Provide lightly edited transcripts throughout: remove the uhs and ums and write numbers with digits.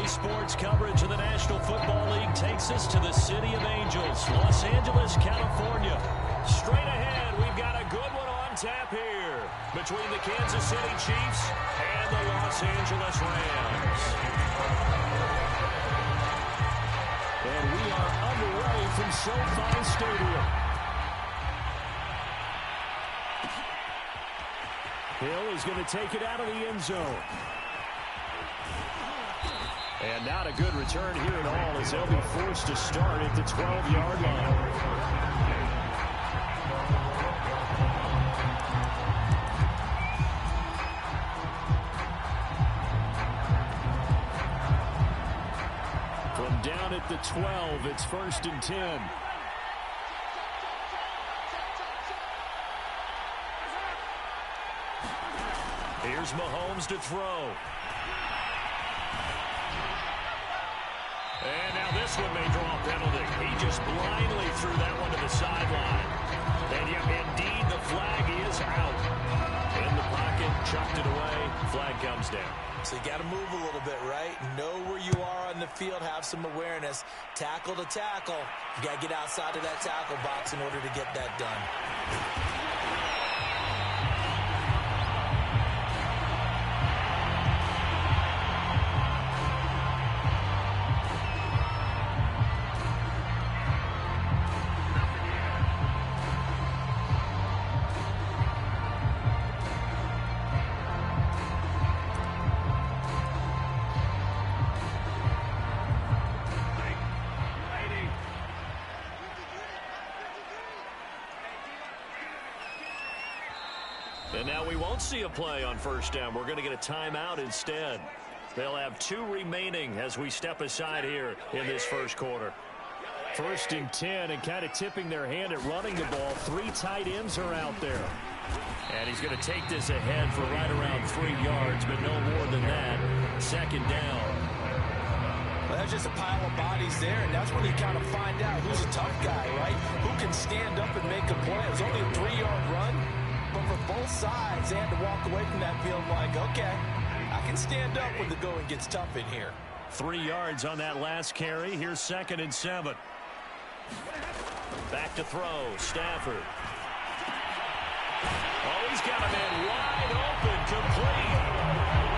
Sports coverage of the National Football League takes us to the City of Angels, Los Angeles, California. Straight ahead, we've got a good one on tap here between the Kansas City Chiefs and the Los Angeles Rams. And we are underway from SoFi Stadium. Hill is going to take it out of the end zone. And not a good return here at all as they'll be forced to start at the 12-yard line. From down at the 12, it's 1st and 10. Here's Mahomes to throw. And now this one may draw a penalty. He just blindly threw that one to the sideline. And yet, indeed, the flag is out. In the pocket, chucked it away. Flag comes down. So you got to move a little bit, right? Know where you are on the field. Have some awareness. Tackle to tackle. You got to get outside of that tackle box in order to get that done. And now we won't see a play on 1st down. We're going to get a timeout instead. They'll have 2 remaining as we step aside here in this first quarter. 1st and 10, and kind of tipping their hand at running the ball. 3 tight ends are out there. And he's going to take this ahead for right around 3 yards, but no more than that. 2nd down. Well, that's just a pile of bodies there, and that's when you kind of find out who's a tough guy, right? Who can stand up and make a play. It was only a 3-yard run. But for both sides, they had to walk away from that field like, okay, I can stand up when the going gets tough in here. 3 yards on that last carry. Here's 2nd and 7. Back to throw. Stafford. Oh, he's got a man wide open, complete.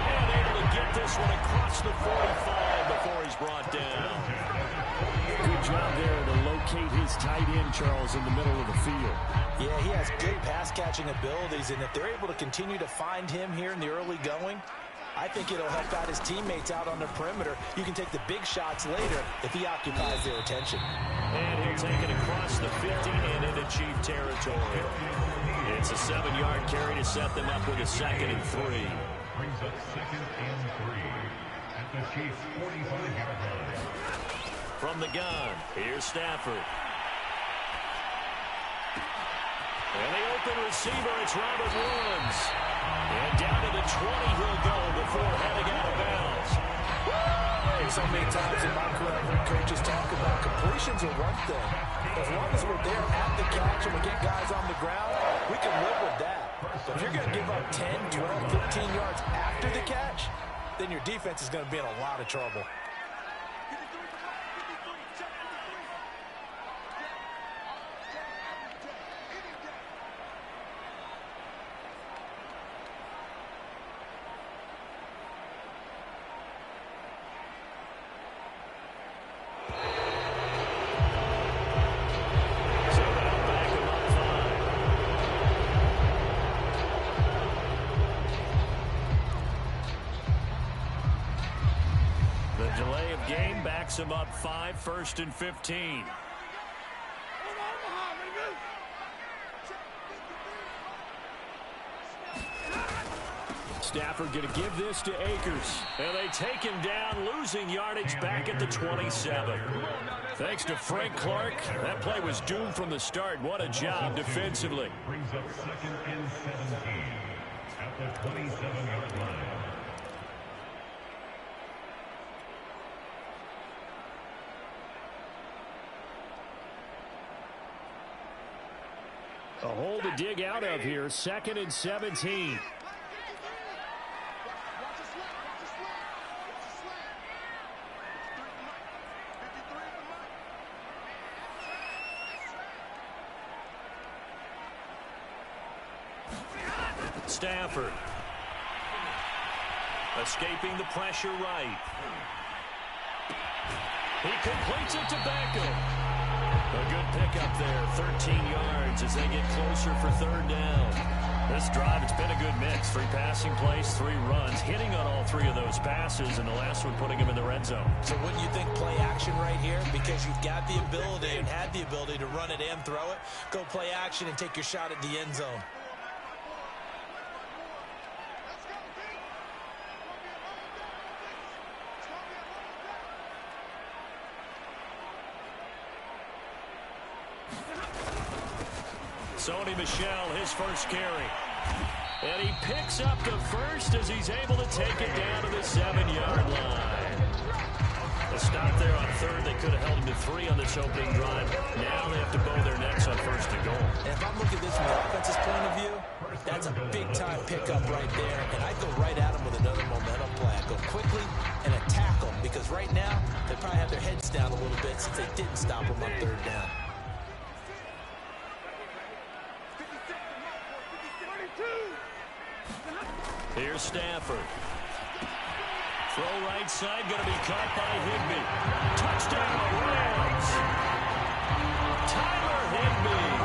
And able to get this one across the 45 before he's brought down. Good job there to locate his tight end, Charles, in the middle of the field. Yeah, he has good pass-catching abilities, and if they're able to continue to find him here in the early going, I think it'll help out his teammates out on the perimeter. You can take the big shots later if he occupies their attention. And he'll take it across the 50 and into Chief territory. It's a 7-yard carry to set them up with a 2nd and 3. Brings up 2nd and 3 at the Chiefs' 45-yard line. From the gun, here's Stafford. And the open receiver, it's Robert Woods. And down to the 20 he'll go before heading out of bounds. So many times in my career, I've heard coaches talk about completions are one thing. As long as we're there at the catch and we get guys on the ground, we can live with that. But if you're going to give up 10, 12, 15 yards after the catch, then your defense is going to be in a lot of trouble. Him up 5, 1st and 15. Stafford going to give this to Akers. And they take him down, losing yardage back at the 27. Thanks to Frank Clark, that play was doomed from the start. What a job defensively. Brings up 2nd and 17 at the 27-yard line. A hole to dig out of here. 2nd and 17. Stafford. Escaping the pressure right. He completes it to Beckham. A good pickup there, 13 yards as they get closer for third down. This drive, it's been a good mix. 3 passing plays, 3 runs, hitting on all 3 of those passes, and the last one putting him in the red zone. So wouldn't you think play action right here? Because you've got the ability and had the ability to run it and throw it. Go play action and take your shot at the end zone. Sony Michel, his first carry. And he picks up the first as he's able to take it down to the 7-yard line. A stop there on third. They could have held him to 3 on this opening drive. Now they have to bow their necks on first and goal. And if I'm looking at this from the offense's point of view, that's a big-time pickup right there. And I'd go right at him with another momentum play. I'd go quickly and attack them because right now they probably have their heads down a little bit since they didn't stop him on third down. Here's Stafford. Throw right side, going to be caught by Higbee. Touchdown, Rams. Tyler Higbee.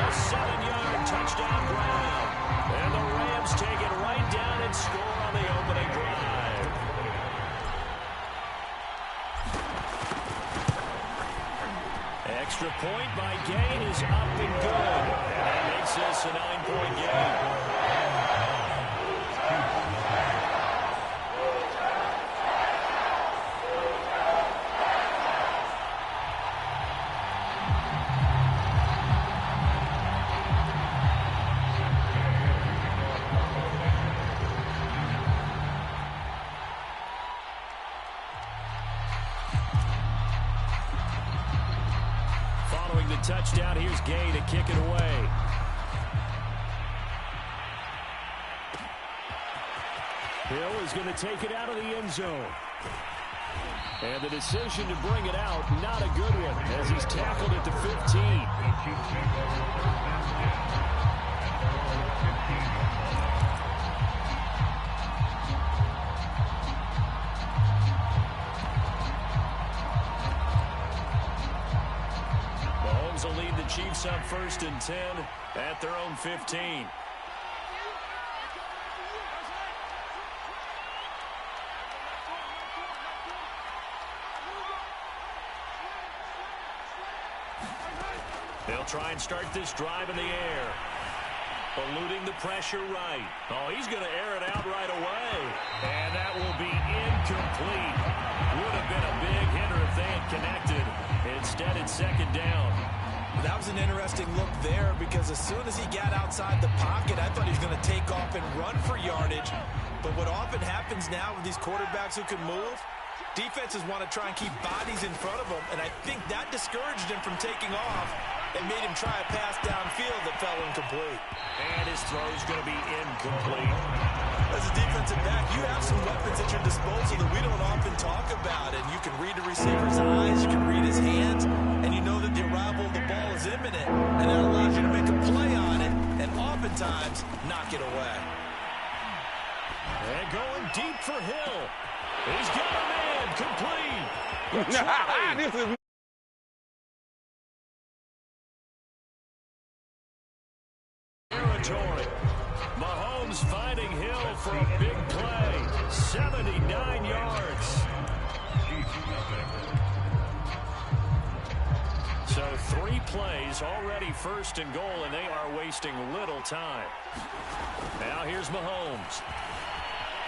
A 7-yard touchdown grab. And the Rams take it right down and score on the opening drive. Extra point by Gain is up and good. And that makes this a 9-point game. Touchdown. Here's Gay to kick it away. Hill is going to take it out of the end zone. And the decision to bring it out, not a good one, as he's tackled at the 15. Will lead the Chiefs up 1st and 10 at their own 15. They'll try and start this drive in the air. Eluding the pressure right. Oh, he's going to air it out right away. And that will be incomplete. Would have been a big hitter if they had connected. Instead, it's 2nd down. That was an interesting look there because as soon as he got outside the pocket, I thought he was going to take off and run for yardage. But what often happens now with these quarterbacks who can move, defenses want to try and keep bodies in front of them, and I think that discouraged him from taking off and made him try a pass downfield that fell incomplete. And his throw is going to be incomplete. As a defensive back, you have some weapons at your disposal that we don't often talk about, and you can read the receiver's eyes, you can read his hands, and you know that the arrival of the ball is imminent, and that allows you to make a play on it, and oftentimes knock it away. And going deep for Hill. He's got a man, complete. This is territory. Mahomes finding Hill for a big play. 79 yards. So 3 plays, already 1st and goal, and they are wasting little time. Now here's Mahomes.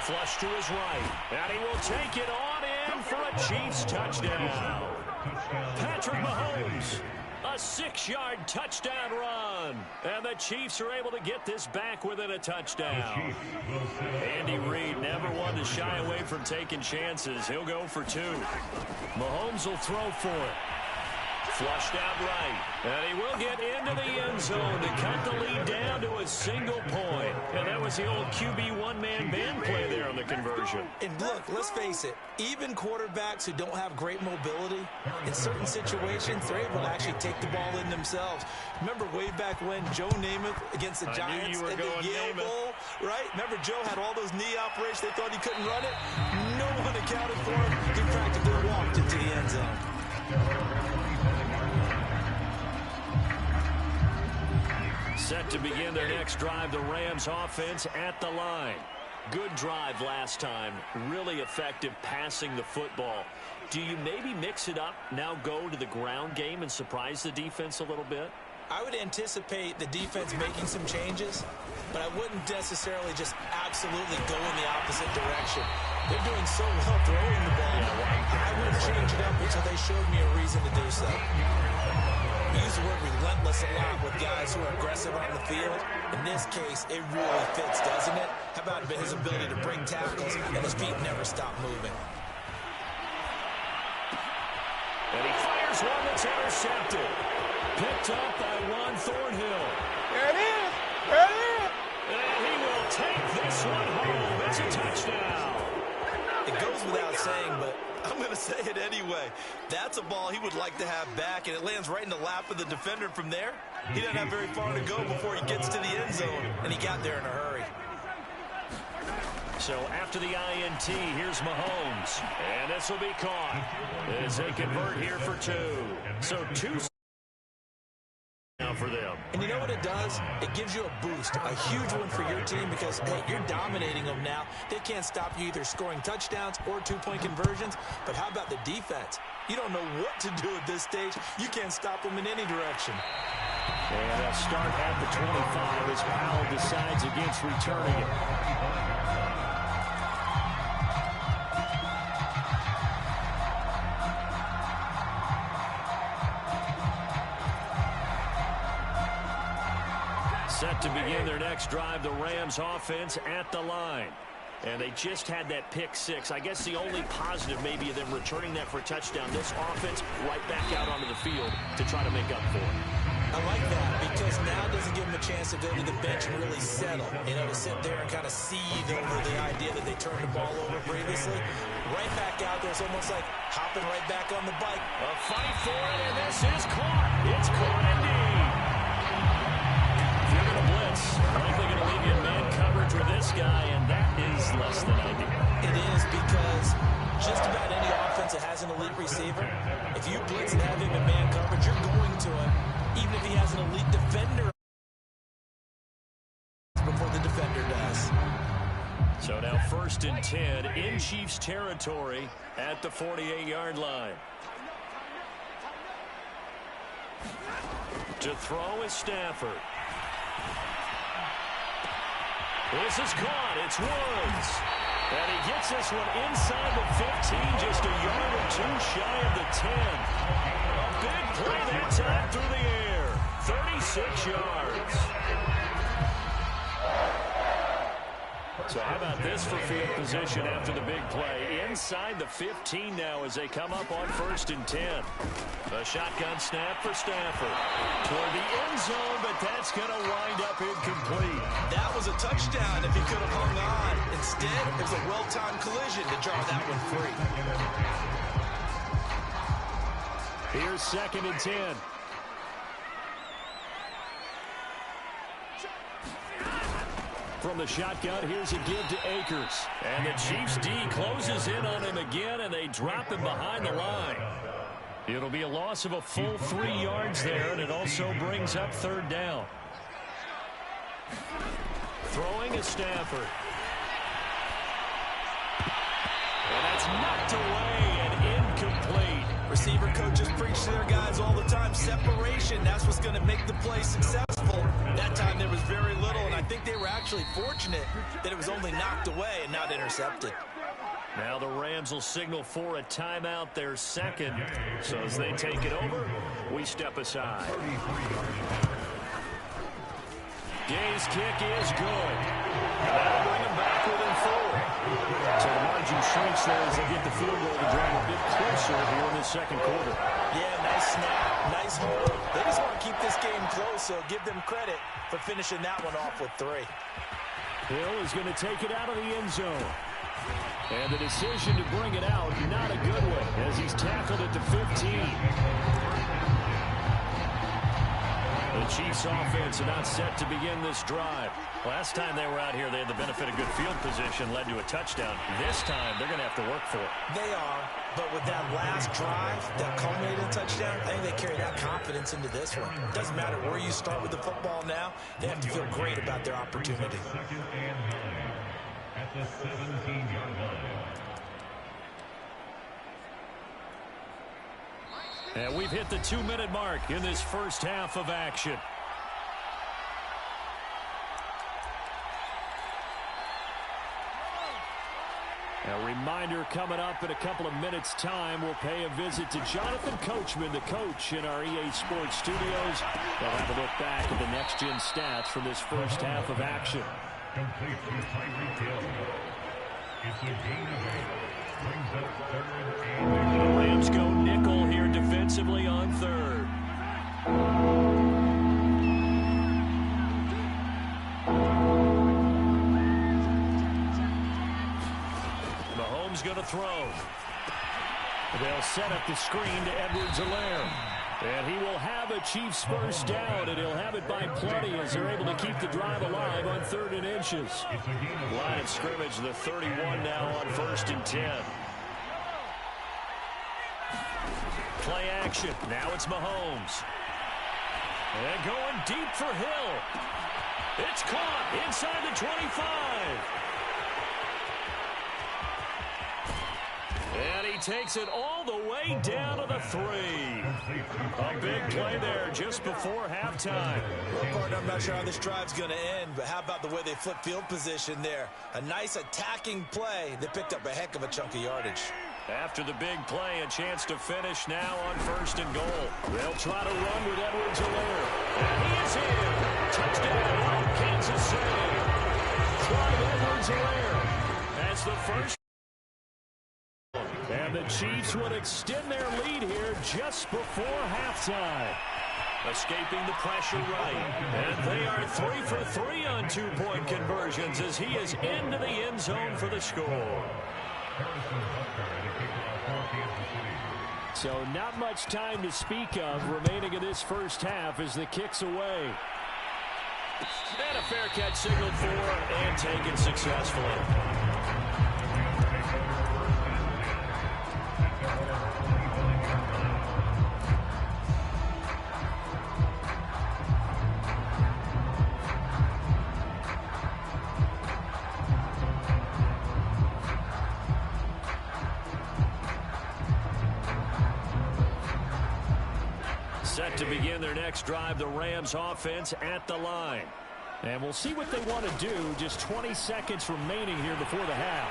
Flush to his right. And he will take it on in for a Chiefs touchdown. Patrick Mahomes. A 6-yard touchdown run. And the Chiefs are able to get this back within a touchdown. Andy Reid never one to shy away from taking chances. He'll go for 2. Mahomes will throw for it. Flushed out right. And he will get into the end zone to cut the lead down to a single point. And that was the old QB one-man band play there on the conversion. And look, let's face it, even quarterbacks who don't have great mobility, in certain situations, they're able to actually take the ball in themselves. Remember way back when Joe Namath against the Giants at the Yale Bowl, right? Remember Joe had all those knee operations. They thought he couldn't run it. No one accounted for him. He practically walked into the end zone. Set to begin their next drive, the Rams offense at the line. Good drive last time. Really effective passing the football. Do you maybe mix it up, now go to the ground game and surprise the defense a little bit? I would anticipate the defense making some changes, but I wouldn't necessarily just absolutely go in the opposite direction. They're doing so well throwing the ball. I wouldn't change it up until they showed me a reason to do so. We use the word relentless a lot with guys who are aggressive on the field. In this case, it really fits, doesn't it? How about his ability to break tackles and his feet never stop moving? And he fires one that's intercepted. Picked up by Juan Thornhill. There it is. There it is. And he will take this one home. It's a touchdown. It goes without saying, but I'm going to say it anyway. That's a ball he would like to have back, and it lands right in the lap of the defender from there. He doesn't have very far to go before he gets to the end zone, and he got there in a hurry. So after the INT, here's Mahomes. And this will be caught as they convert here for two. So two now for them. And you know what it does? It gives you a boost, a huge one for your team because, hey, you're dominating them now. They can't stop you either scoring touchdowns or two-point conversions. But how about the defense? You don't know what to do at this stage. You can't stop them in any direction. And a start at the 25 as Powell decides against returning it. Set to begin their next drive, the Rams offense at the line. And they just had that pick six. I guess the only positive maybe of them returning that for a touchdown. This offense right back out onto the field to try to make up for it. I like that because now it doesn't give them a chance to go to the bench and really settle. You know, to sit there and kind of seethe over the idea that they turned the ball over previously. Right back out there. It's almost like hopping right back on the bike. A fight for it, and this is caught. It's caught indeed. If you're going to blitz, likely going to leave you in man coverage with this guy, and that is less than ideal. It is because just about any offense that has an elite receiver, if you blitz and have him in man coverage, you're going to him, even if he has an elite defender before the defender does. So now 1st and 10 in Chiefs territory at the 48-yard line. To throw is Stafford. This is caught. It's Woods. And he gets this one inside the 15, just a yard or two shy of the 10. A big play that time through the air. 36 yards. So how about this for field position after the big play? Inside the 15 now as they come up on 1st and 10. A shotgun snap for Stafford. Toward the end zone, but that's going to wind up incomplete. That was a touchdown if he could have hung on. Instead, it was a well-timed collision to draw that one free. Here's 2nd and 10. From the shotgun, here's a give to Akers. And the Chiefs D closes in on him again, and they drop him behind the line. It'll be a loss of a full 3 yards there, and it also brings up 3rd down. Throwing is Stafford. And that's knocked away and incomplete. Receiver coaches preach to their guys all the time. Separation, that's what's going to make the play successful. That time there was very little, and I think they were actually fortunate that it was only knocked away and not intercepted. Now the Rams will signal for a timeout, their 2nd. So as they take it over, we step aside. Gay's kick is good. That'll bring him back within 4. So the margin shrinks there as they get the field goal to drive a bit closer here in the 2nd quarter. Yeah, nice snap, nice hold. They just want to keep this game close, so give them credit for finishing that one off with 3. Hill is going to take it out of the end zone. And the decision to bring it out, not a good one, as he's tackled it to 15. The Chiefs offense are not set to begin this drive. Last time they were out here, they had the benefit of good field position, led to a touchdown. This time, they're going to have to work for it. They are, but with that last drive that culminated in a touchdown, I think they carry that confidence into this one. It doesn't matter where you start with the football now. They have to feel great about their opportunity. Second and 9 at the 17-yard line. And we've hit the 2-minute mark in this first half of action. A reminder, coming up in a couple of minutes' time, we'll pay a visit to Jonathan Coachman, the coach in our EA Sports studios. They'll have a look back at the next-gen stats from this first half of action. Complete to Tyreek Hill. It's a gain of 8. Brings up 3rd and 8. The Rams go nickel here defensively on 3rd. Mahomes going to throw. They'll set up the screen to Edwards-Helaire. And he will have a Chiefs first down, and he'll have it by plenty as they're able to keep the drive alive on 3rd and inches. Line of scrimmage, the 31 now on 1st and 10. Play action. Now it's Mahomes. And going deep for Hill. It's caught inside the 25. And he takes it all the way down to the 3. A big play there just before halftime. I'm not sure how this drive's going to end, but how about the way they flip field position there? A nice attacking play. They picked up a heck of a chunk of yardage. After the big play, a chance to finish now on 1st and goal. They'll try to run with Edwards-Helaire. And he is in. Touchdown, Kansas City. Clyde Edwards-Helaire has the first. And the Chiefs would extend their lead here just before halftime. Escaping the pressure right. And they are 3 for 3 on 2-point conversions as he is into the end zone for the score. So not much time to speak of remaining in this first half as the kick's away. And a fair catch signaled for and taken successfully. Set to begin their next drive, the Rams offense at the line. And we'll see what they want to do. Just 20 seconds remaining here before the half.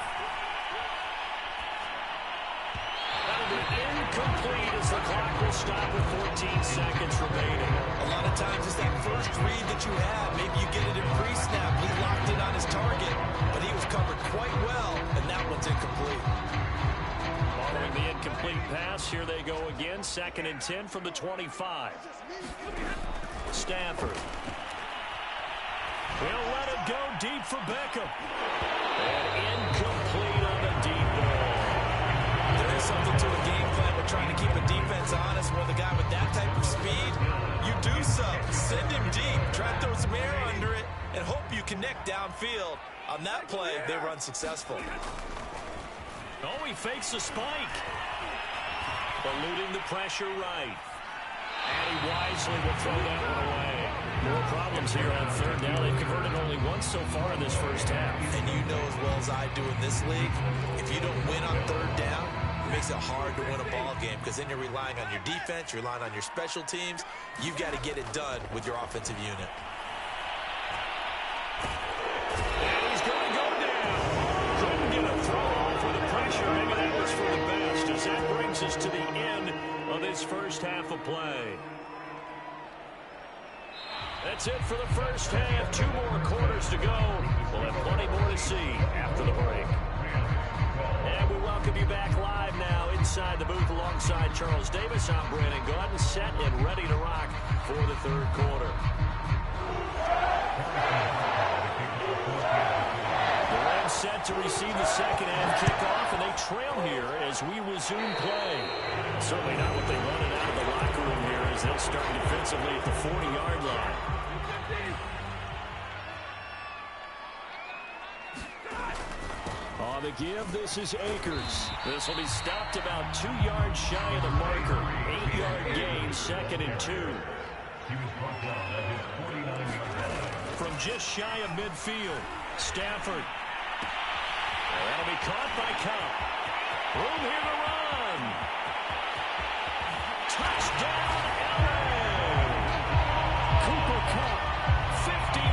That'll be incomplete as the clock will stop with 14 seconds remaining. A lot of times it's that first read that you have. Maybe you get it in pre-snap. He locked in on his target, but he was covered quite well, and that one's incomplete. Following the incomplete pass, here they go again. 2nd and 10 from the 25. Stafford. He'll let it go deep for Beckham. And incomplete on the deep ball. There is something to a game plan with trying to keep a defense honest. With a guy with that type of speed, you do so. Send him deep. Try to throw some air under it and hope you connect downfield. On that play, they run successful. Oh, he fakes the spike. Eluding the pressure right. And he wisely will throw that one away. More problems here on 3rd down. They've converted only once so far in this first half. And you know as well as I do in this league, if you don't win on 3rd down, it makes it hard to win a ball game because then you're relying on your defense, you're relying on your special teams. You've got to get it done with your offensive unit. And he's going to go down. Couldn't get a throw off with the pressure. Maybe that was for the best as that brings us to the end of this first half of play. That's it for the first half. 2 more quarters to go. We'll have plenty more to see after the break. And we welcome you back live now inside the booth alongside Charles Davis. I'm Brandon Gaudin, set and ready to rock for the third quarter. The Rams set to receive the second half kickoff, and they trail here as we resume play. Certainly not what they wanted out of the locker room here as they'll start defensively at the 40-yard line. On the give, this is Akers. This will be stopped about 2 yards shy of the marker. 8-yard gain, 2nd and 2. From just shy of midfield, Stafford. That'll be caught by Cup. Room here to run. Touchdown, LA! Cooper Kupp, 51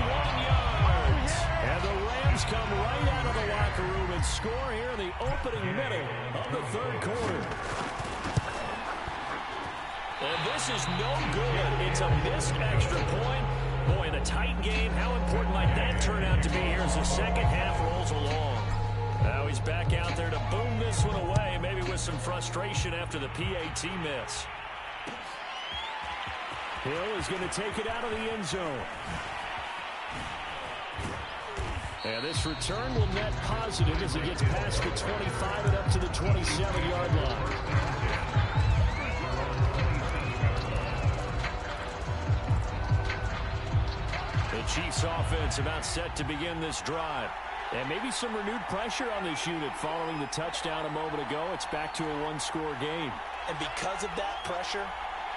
yards. And the Rams come right out of the locker room and score here in the opening minute of the third quarter. And this is no good. It's a missed extra point. Boy, the tight game, how important might that turn out to be here as the second half rolls along? Now he's back out there to boom this one away, maybe with some frustration after the PAT miss. Hill is going to take it out of the end zone. And this return will net positive as he gets past the 25 and up to the 27-yard line. The Chiefs offense about set to begin this drive. And maybe some renewed pressure on this unit following the touchdown a moment ago. It's back to a one-score game. And because of that pressure,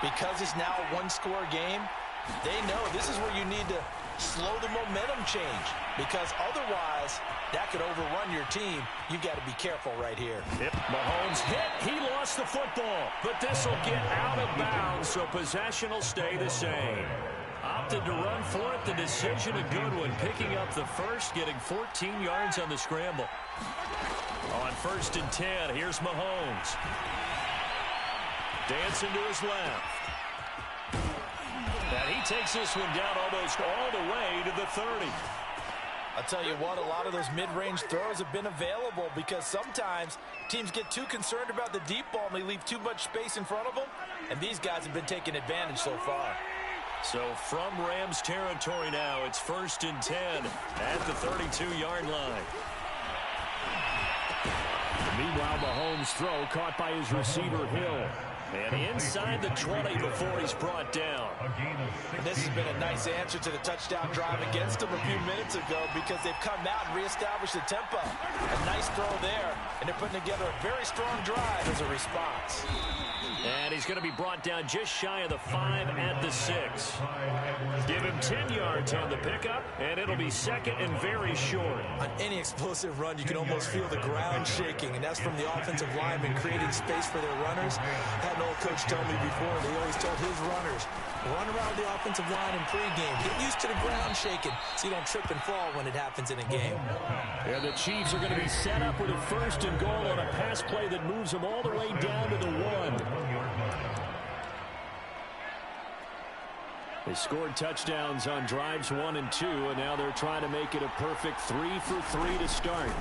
because it's now a one-score game, they know this is where you need to slow the momentum change. Because otherwise, that could overrun your team. You've got to be careful right here. Yep. Mahomes hit. He lost the football. But this will get out of bounds, so possession will stay the same. Opted to run for it. The decision a good one. Picking up the first, getting 14 yards on the scramble. On 1st and 10, here's Mahomes. Dancing to his left. And he takes this one down almost all the way to the 30. I'll tell you what, a lot of those mid-range throws have been available because sometimes teams get too concerned about the deep ball and they leave too much space in front of them. And these guys have been taking advantage so far. So from Rams territory now, it's 1st and 10 at the 32-yard line. Meanwhile, Mahomes' throw caught by his receiver, Hill. And inside the 20 before he's brought down. And this has been a nice answer to the touchdown drive against them a few minutes ago because they've come out and reestablished the tempo. A nice throw there, and they're putting together a very strong drive as a response. And he's going to be brought down just shy of the 5 at the 6. Give him 10 yards on the pickup, and it'll be 2nd and very short. On any explosive run, you can almost feel the ground shaking, and that's from the offensive linemen creating space for their runners. Had an old coach tell me before, they always told his runners, run around the offensive line in pregame. Get used to the ground shaking so you don't trip and fall when it happens in a game. And the Chiefs are going to be set up with a 1st and goal on a pass play that moves them all the way down to the 1. They scored touchdowns on drives 1 and 2, and now they're trying to make it a perfect 3 for 3 to start.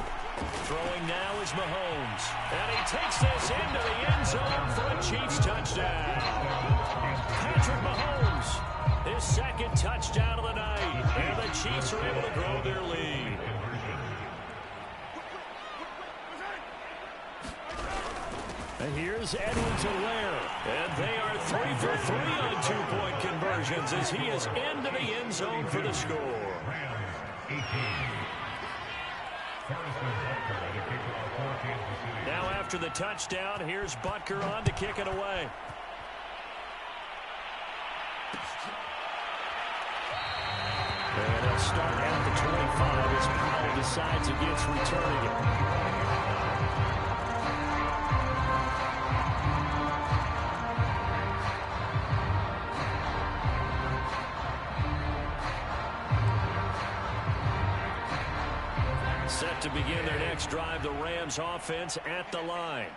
Throwing now is Mahomes. And he takes this into the end zone for a Chiefs touchdown. Patrick Mahomes, his 2nd touchdown of the night. And the Chiefs are able to grow their lead. And here's Edwards-Helaire. And they are 3 for 3 on 2-point conversions as he is into the end zone for the score. Now after the touchdown, here's Butker on to kick it away. And they'll start at the 25 as Powell decides against returning it. Set to begin their next drive, the Rams offense at the line.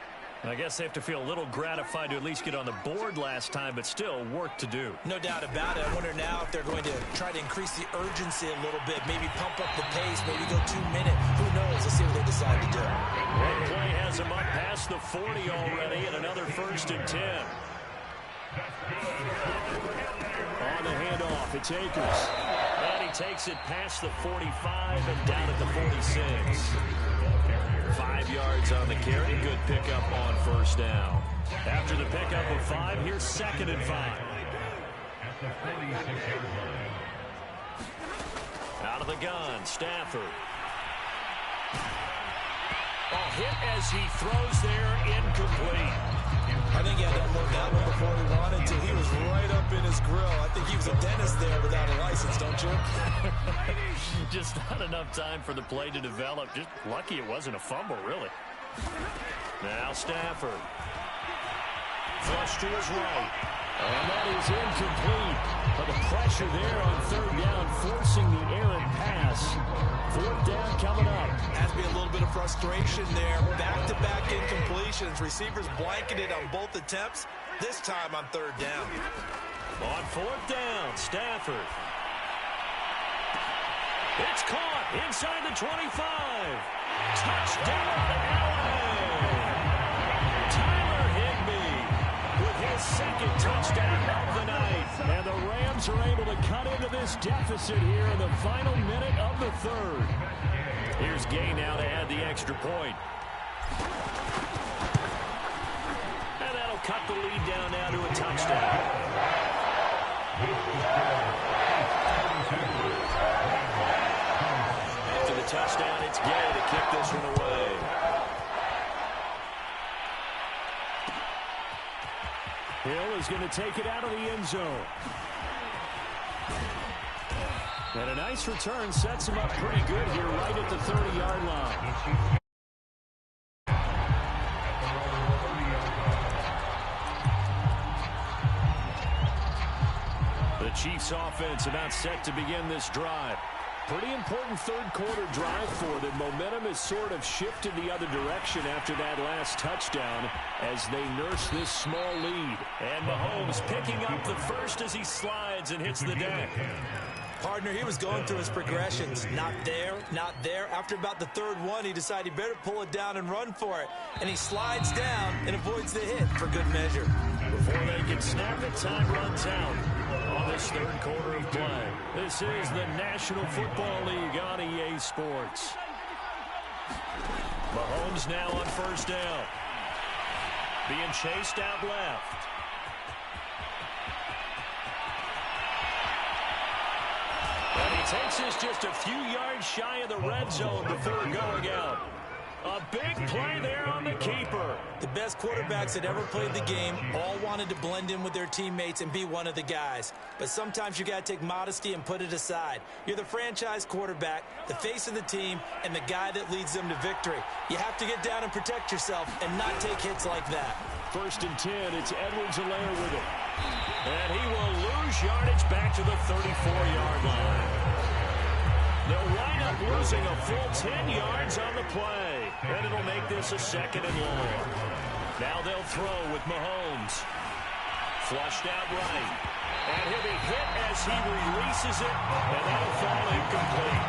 I guess they have to feel a little gratified to at least get on the board last time, but still work to do. No doubt about it. I wonder now if they're going to try to increase the urgency a little bit, maybe pump up the pace, maybe go 2 minutes. Who knows? Let's see what they decide to do. One play has them up past the 40 already, and another 1st and 10. On the handoff, it's Akers. And he takes it past the 45 and down at the 46. 5 yards on the carry. Good pickup on 1st down. After the pickup of 5, here's 2nd and 5. Out of the gun, Stafford. Hit as he throws there, incomplete. I think he had to unload that one before he wanted to. He was right up in his grill. I think he was a dentist there without a license, don't you? Just not enough time for the play to develop. Just lucky it wasn't a fumble, really. Now Stafford. Flush to his right. And that is incomplete. But the pressure there on 3rd down, forcing the errant pass. 4th down coming up. Has to be a little bit of frustration there. Back-to-back incompletions. Receivers blanketed on both attempts. This time on 3rd down. On 4th down, Stafford. It's caught inside the 25. Touchdown, LA! Tyler Higbee with his 2nd touchdown of the night. And the Rams are able to cut into this deficit here in the final minute of the 3rd. Here's Gay now to add the extra point. And that'll cut the lead down now to a touchdown. After the touchdown, it's Gay to kick this one away. Hill is going to take it out of the end zone. And a nice return sets him up pretty good here right at the 30-yard line. The Chiefs offense about set to begin this drive. Pretty important 3rd quarter drive for them. Momentum has sort of shifted the other direction after that last touchdown as they nurse this small lead. And Mahomes picking up the first as he slides and hits the deck. Partner, he was going through his progressions. Not there, not there. After about the 3rd one, he decided he better pull it down and run for it. And he slides down and avoids the hit for good measure. Before they can snap it, time runs out on this 3rd quarter of play. This is the National Football League on EA Sports. Mahomes now on 1st down. Being chased out left. And he takes this just a few yards shy of the red zone before going out. A big play there on the keeper. The best quarterbacks that ever played the game all wanted to blend in with their teammates and be one of the guys. But sometimes you got to take modesty and put it aside. You're the franchise quarterback, the face of the team, and the guy that leads them to victory. You have to get down and protect yourself and not take hits like that. 1st and 10, it's Edwards-Helaire with it. And he will lose yardage back to the 34-yard line. They'll wind up losing a full 10 yards on the play. And it'll make this a 2nd and long. Now they'll throw with Mahomes. Flushed out right. And he'll be hit as he releases it. And that'll fall incomplete.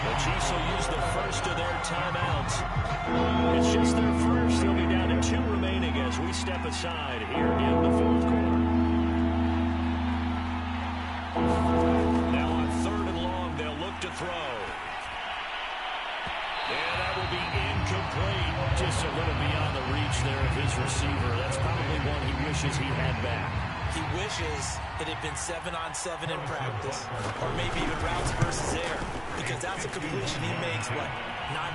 The Chiefs will use the first of their timeouts. It's just their first. They'll be down to 2 remaining as we step aside here in the 4th quarter. Now on 3rd and long, they'll look to throw. And that will be incomplete. Just a little beyond the reach there of his receiver. That's probably one he wishes he had back. He wishes it had been 7-on-7 in practice, or maybe even routes versus air, because that's a completion he makes, what,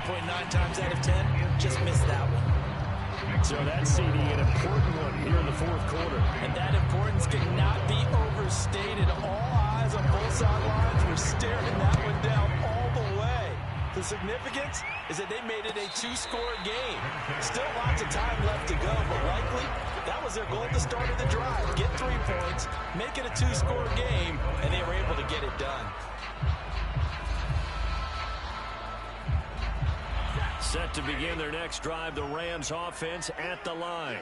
9.9 times out of 10? Just missed that one. So that's CD, an important one here in the 4th quarter. And that importance cannot be overstated. All eyes on both sidelines were staring that one down all the way. The significance is that they made it a 2-score game. Still lots of time left to go, but likely that was their goal at the start of the drive. Get 3 points, make it a 2-score game, and they were able to get it done. Set to begin their next drive, the Rams offense at the line.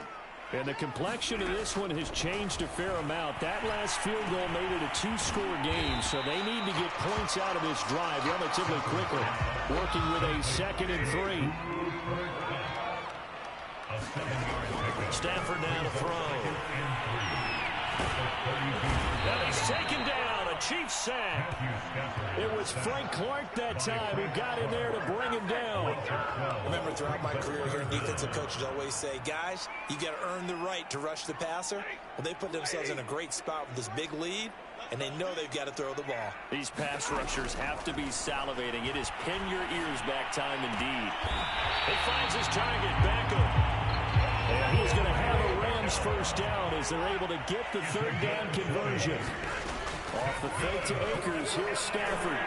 And the complexion of this one has changed a fair amount. That last field goal made it a two-score game, so they need to get points out of this drive relatively quickly, working with a 2nd and 3. Stafford now to throw. And he's taken down. A Chiefs sack. It was Frank Clark that time who got in there to bring him down. Remember, throughout my career here, defensive coaches always say, guys, you got to earn the right to rush the passer. Well, they put themselves in a great spot with this big lead, and they know they've got to throw the ball. These pass rushers have to be salivating. It is pin your ears back time indeed. He finds his target, Beckham. And he's going to have a Rams first down as they're able to get the 3rd down conversion. Off the fake to Akers, here's Stafford.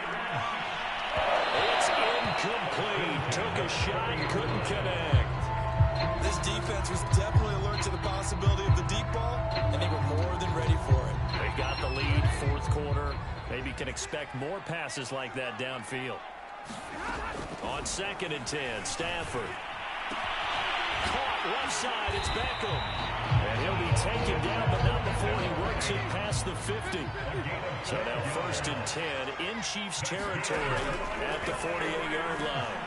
It's incomplete. Took a shot, couldn't connect. This defense was definitely alert to the possibility of the deep ball, and they were more than ready for it. They got the lead, 4th quarter. Maybe can expect more passes like that downfield. On 2nd and 10, Stafford. Caught left side, it's Beckham. And he'll be taken down, but not before he works it past the 50. So now 1st and 10 in Chiefs territory at the 48-yard line.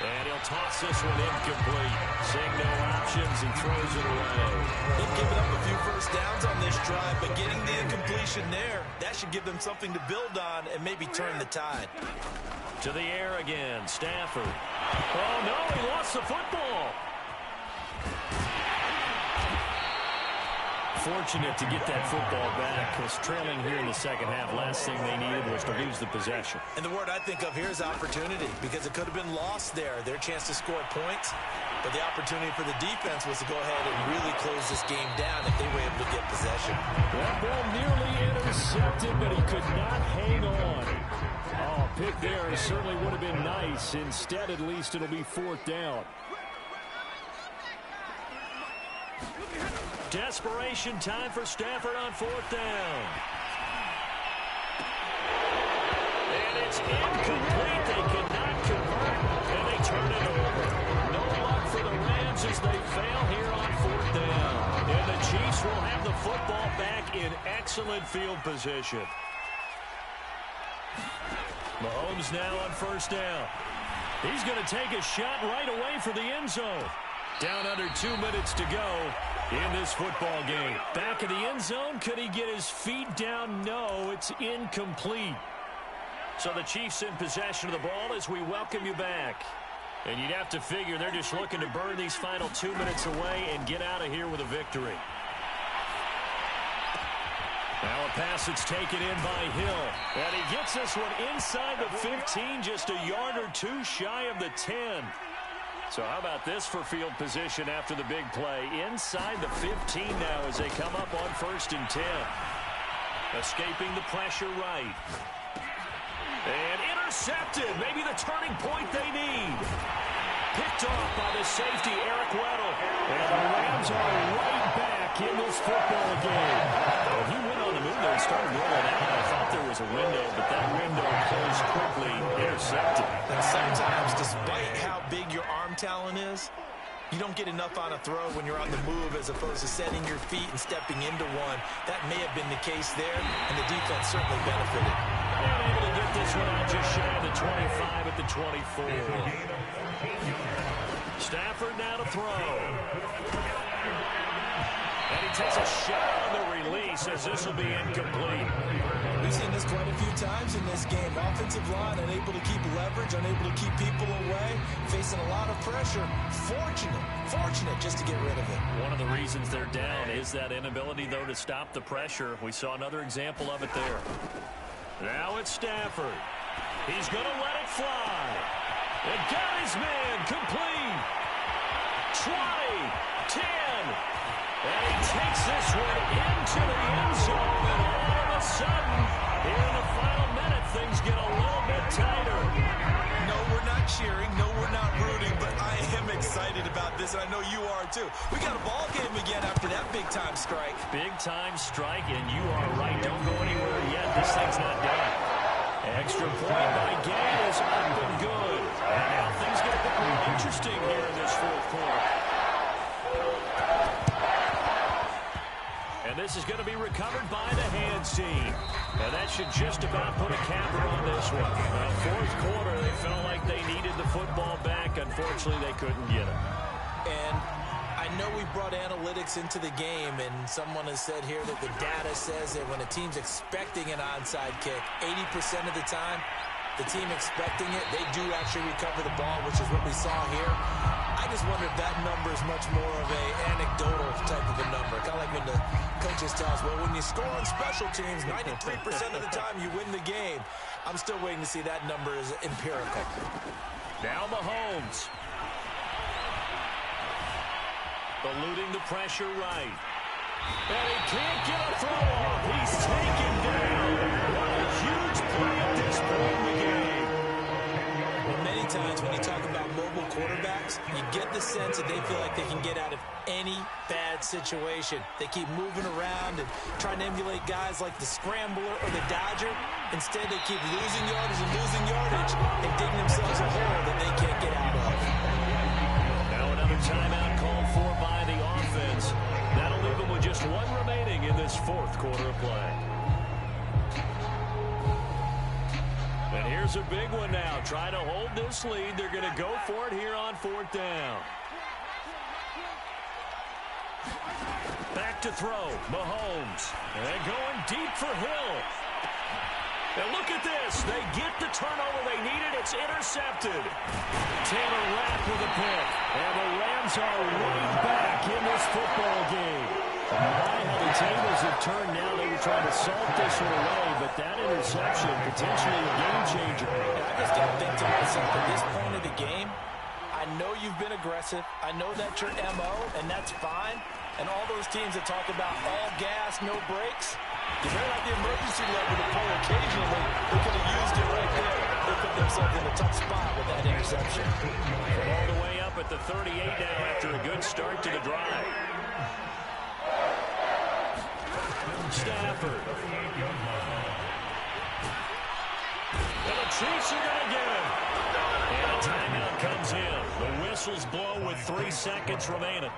And he'll toss this one incomplete. Seeing no options, he throws it away. They've given up a few first downs on this drive, but getting the incompletion there, that should give them something to build on and maybe turn the tide. To the air again, Stafford. Oh, no, he lost the football. Fortunate to get that football back, because trailing here in the 2nd half, last thing they needed was to lose the possession. And the word I think of here is opportunity, because it could have been lost there, their chance to score points. But the opportunity for the defense was to go ahead and really close this game down if they were able to get possession. That ball nearly intercepted, but he could not hang on. Oh, pick there certainly would have been nice. Instead, at least, it'll be 4th down. Desperation time for Stafford on 4th down. And it's incomplete. They cannot convert, and they turn it over. No luck for the Rams as they fail here on 4th down. And the Chiefs will have the football back in excellent field position. Mahomes now on 1st down. He's going to take a shot right away for the end zone. Down under 2 minutes to go in this football game. Back of the end zone. Could he get his feet down? No, it's incomplete. So the Chiefs in possession of the ball as we welcome you back. And you'd have to figure they're just looking to burn these final 2 minutes away and get out of here with a victory. Now a pass that's taken in by Hill. And he gets this one inside the 15, just a yard or two shy of the 10. So how about this for field position after the big play? Inside the 15 now as they come up on 1st and 10. Escaping the pressure right. And intercepted. Maybe the turning point they need. Picked off by the safety, Eric Weddle. And the Rams are right back in this football game. Well, he went on the move there and started rolling out. I thought there was a window, but that window closed quickly, intercepted. And sometimes, despite how big your arm talent is, you don't get enough on a throw when you're on the move as opposed to setting your feet and stepping into one. That may have been the case there, and the defense certainly benefited. And able to get this one out just shy of the 25 at the 24. Stafford now to throw. And he takes a shot on the release as this will be incomplete. We've seen this quite a few times in this game. Offensive line unable to keep leverage, unable to keep people away, facing a lot of pressure. Fortunate just to get rid of it. One of the reasons they're down is that inability, though, to stop the pressure. We saw another example of it there. Now it's Stafford. He's going to let it fly. And got his man complete. 20, 10. And he takes this one into the end zone. And all of a sudden, here in the final minute, things get a little bit tighter. No, we're not cheering. No, we're not rooting. But I am excited about this, and I know you are too. We got a ball game again after that big-time strike. Big-time strike, and you are right. Don't go anywhere yet. This thing's not done. Extra point by Gay is up and good. And now things get a bit more interesting here in this fourth quarter. And this is going to be recovered by the hands team. And that should just about put a capper on this one. Fourth quarter, they felt like they needed the football back. Unfortunately, they couldn't get it. And I know we brought analytics into the game, and someone has said here that the data says that when a team's expecting an onside kick, 80% of the time, the team expecting it, they do actually recover the ball, which is what we saw here. I just wonder if that number is much more of a anecdotal type of a number. Kind of like when the coaches tell us, well, when you score on special teams, 93% of the time you win the game. I'm still waiting to see that number is empirical. Now Mahomes. Eluding the pressure right. And he can't get a throw off. He's taken down. What a huge play at this point in the game. Well, many times when you talk about mobile quarterbacks, you get the sense that they feel like they can get out of any bad situation. They keep moving around and trying to emulate guys like the scrambler or the dodger. Instead, they keep losing yardage and losing yardage and digging themselves a hole that they can't get out of. Now another timeout called for by the offense. That'll leave them with just one remaining in this fourth quarter of play. And here's a big one now. Trying to hold this lead. They're going to go for it here on fourth down. Back to throw. Mahomes. And going deep for Hill. And look at this. They get the turnover they needed. It's intercepted. Taylor Rapp with a pick. And the Rams are right back in this football game. My, how the tables have turned now. They were trying to salt this one away, but that interception, potentially a game changer. And I just got to think to myself, at this point of the game, I know you've been aggressive. I know that's your MO, and that's fine. And all those teams that talk about all gas, no brakes, you better have the emergency lever to pull occasionally. They could have used it right there. They put themselves in a tough spot with that interception. From all the way up at the 38 now after a good start to the drive. Stafford. And the Chiefs are going to get him. And a timeout comes in. The whistles blow with 3 seconds remaining.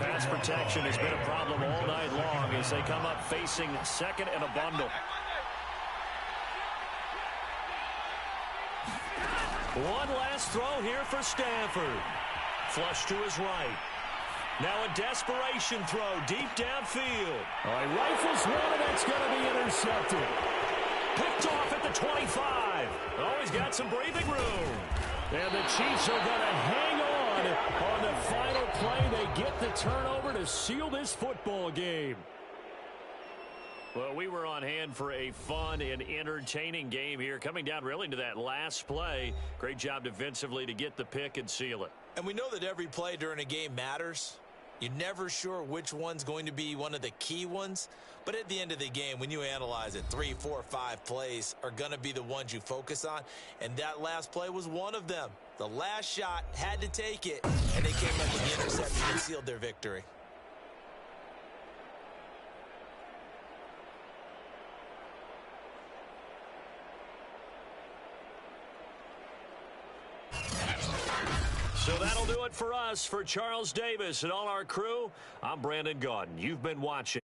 Pass protection has been a problem all night long as they come up facing second and a bundle. One last throw here for Stafford. Flush to his right. Now a desperation throw deep downfield. All right, rifles one, and that's going to be intercepted. Picked off at the 25. Oh, he's got some breathing room. And the Chiefs are going to hang on the final play. They get the turnover to seal this football game. Well, we were on hand for a fun and entertaining game here. Coming down really to that last play. Great job defensively to get the pick and seal it. And we know that every play during a game matters. You're never sure which one's going to be one of the key ones. But at the end of the game, when you analyze it, 3, 4, 5 plays are going to be the ones you focus on. And that last play was one of them. The last shot had to take it, and they came up with the interception and sealed their victory. So that'll do it for us. For Charles Davis and all our crew, I'm Brandon Gaudin. You've been watching